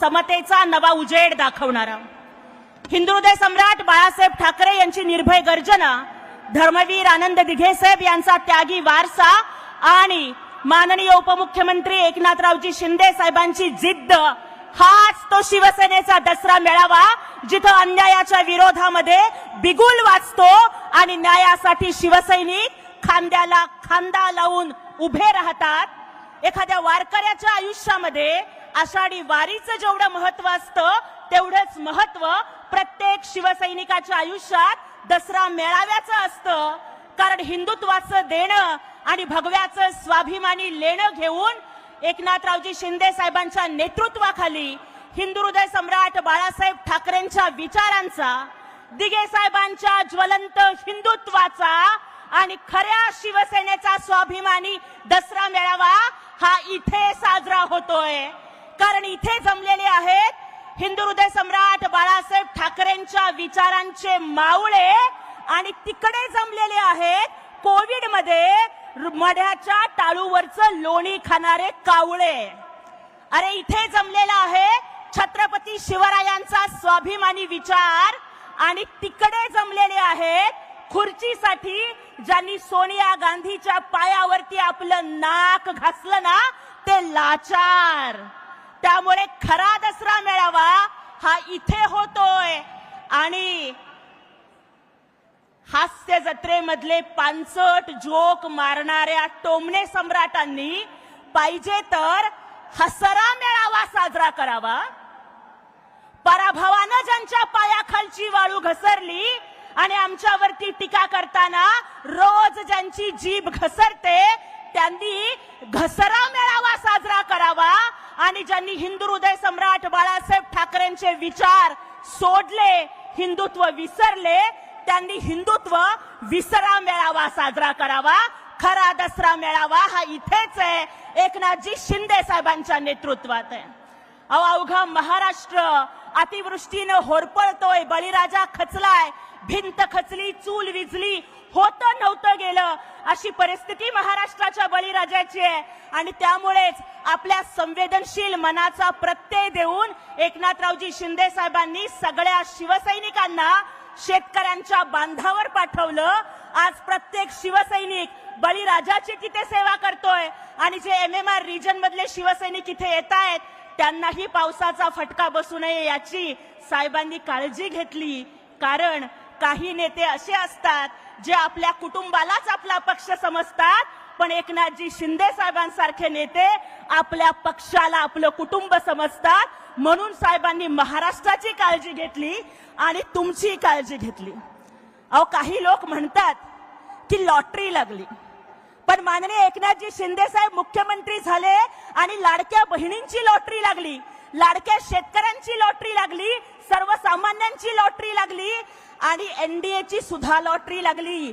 समतेचा नवा उजेड दाखवणारा हिंदुहृदय सम्राट बाळासाहेब ठाकरे यांची निर्भय गर्जना, धर्मवीर आनंद दिघे साहेब यांचा त्यागी वारसा आणि माननीय उपमुख्यमंत्री एकनाथरावजी शिंदे साहेबांची जिद्द, हाच तो शिवसेनेचा दसरा मेळावा जिथं अन्यायाच्या विरोधामध्ये बिगुल वाजतो आणि न्यायासाठी शिवसैनिक खांद्याला खांदा लावून उभे राहतात। एखाद्या वारकऱ्याच्या आयुष्यामध्ये आषाढी वारीचं जेवढं महत्व असतं तेवढंच महत्व प्रत्येक शिवसैनिकाच्या आयुष्यात दसरा मेळाव्याचं असतं। कारण हिंदुत्वाचं देणं आणि भगव्याचं स्वाभिमानी लेणं घेऊन एकनाथरावजी शिंदे साहेबांच्या नेतृत्वाखाली हिंदुहृदय सम्राट बाळासाहेब ठाकरेंच्या विचारांचा, दिघे साहेबांच्या ज्वलंत हिंदुत्वाचा आणि खऱ्या शिवसेनेचा स्वाभिमानी दसरा मेळावा हा इथे साजरा होतोय। कारण इथे जमलेले आहेत हिंदुहृदय सम्राट बाळासाहेब ठाकरेंच्या विचारांचे मावळे आणि तिकडे जमलेले आहेत कोविड मध्ये मढ्याच्या टाळूवरचं लोणी खाणारे कावळे। अरे इथे जमलेला आहे छत्रपती शिवरायांचा स्वाभिमानी विचार आणि तिकडे जमलेले आहेत खुर्चीसाठी ज्यांनी सोनिया गांधीच्या पायावरती आपलं नाक घासलं ना ते लाचार। त्यामुळे खरा दसरा मेळावा हा इथे होतोय आणि हास्य जत्रेमधले पानसट जोक मारणाऱ्या टोमणे सम्राटांनी पाहिजे तर हसरा मेळावा साजरा करावा। पराभवानं ज्यांच्या पायाखालची वाळू घसरली आणि आमच्यावरती टीका करताना रोज ज्यांची जीभ घसरते त्यांनी घसरा मेळावा साजरा करावा आणि ज्यांनी हिंदुहृदय सम्राट बाळासाहेब ठाकरेंचे विचार सोडले, हिंदुत्व विसरले, त्यांनी हिंदुत्व विसरा मेळावा साजरा करावा। खरा दसरा मेळावा हा इथेच आहे, एकनाथजी शिंदे साहेबांच्या नेतृत्वात आहे। अवघा महाराष्ट्र अतिवृष्टीनं होरपळतोय, बळीराजा खचलाय, भिंत खचली, चूल विझली, होतं नव्हतं गेलं अशी परिस्थिती महाराष्ट्राच्या बळीराजाची आहे। आणि त्यामुळेच आपल्या संवेदनशील मनाचा प्रत्यय देऊन एकनाथरावजी शिंदे साहेबांनी सगळ्या शिवसैनिकांना शेतकऱ्यांच्या बांधावर पाठवलं। आज प्रत्येक शिवसैनिक बळीराजाची तिथे सेवा करतोय आणि जे MMR रिजन मधले शिवसैनिक इथे येत आहेत त्यांनाही पावसाचा फटका बसू नये याची साहेबांनी काळजी घेतली। कारण काही नेते असे असतात जे आपल्या कुटुंबालाच आपला पक्ष समजतात, पण एकनाथजी शिंदे साहेबांसारखे नेते आपल्या पक्षाला आपलं कुटुंब समजतात। म्हणून साहेबांनी महाराष्ट्राची काळजी घेतली आणि तुमची काळजी घेतली। अहो काही लोक म्हणतात की लॉटरी लागली, पण माननीय एकनाथजी शिंदे साहेब मुख्यमंत्री झाले आणि लाडक्या बहिणींची लॉटरी लागली, लाडक्या शेतकऱ्यांची लॉटरी लागली, सर्वसामान्यांची लॉटरी लागली आणि NDAची सुद्धा लॉटरी लागली।